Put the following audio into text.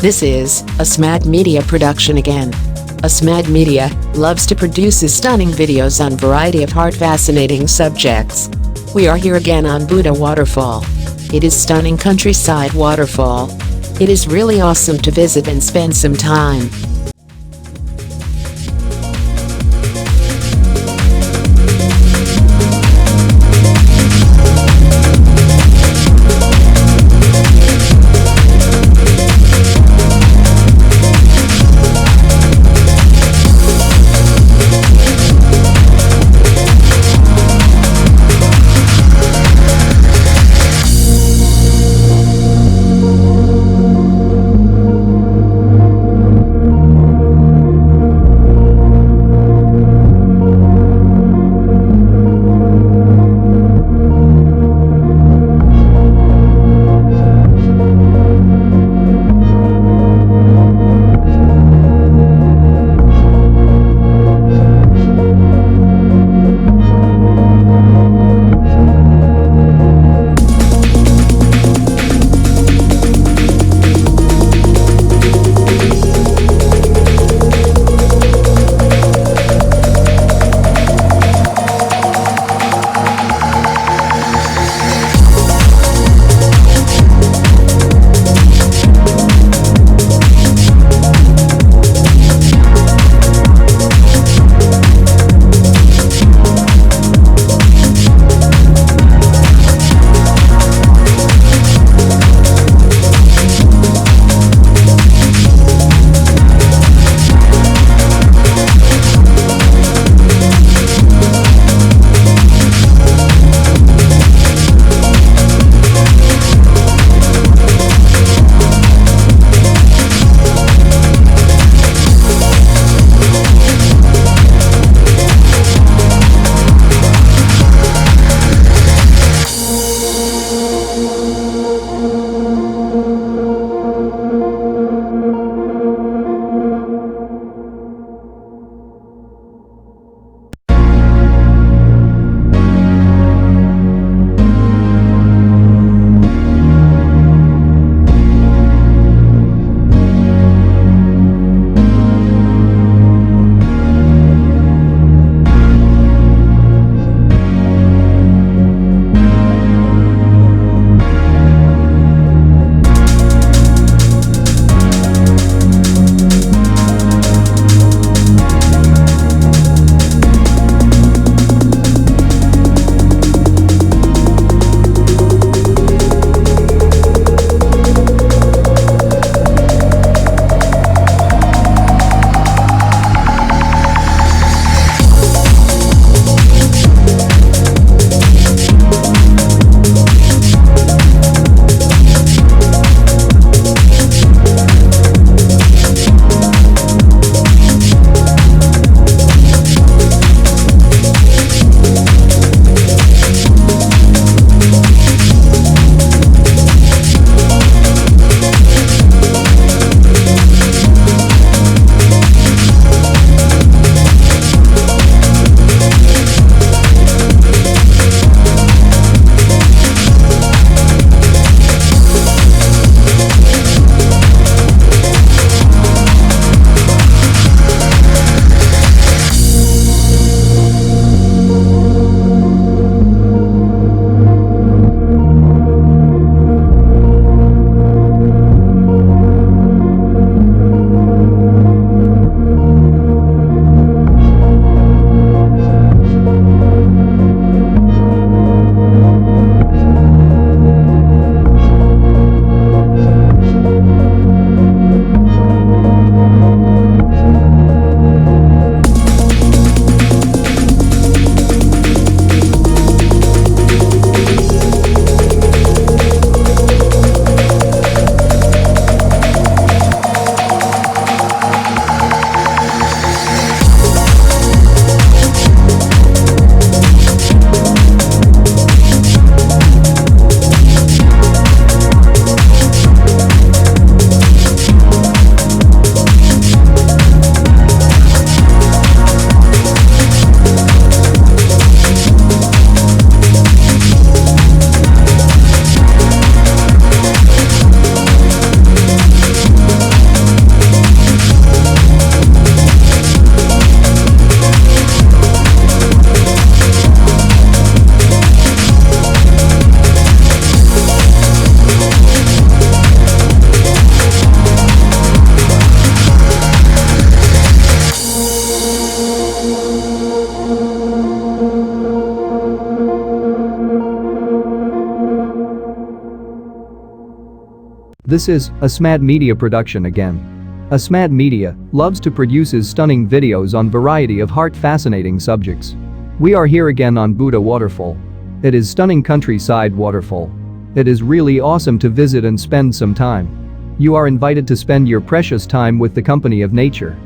This is Asmad Media Production again. Asmad Media loves to produce stunning videos on variety of heart-fascinating subjects. We are here again on Boota Waterfall. It is stunning countryside waterfall. It is really awesome to visit and spend some time. This is Asmad Media Production again. Asmad Media loves to produces stunning videos on variety of heart-fascinating subjects. We are here again on Boota Waterfall. It is stunning countryside waterfall. It is really awesome to visit and spend some time. You are invited to spend your precious time with the company of nature.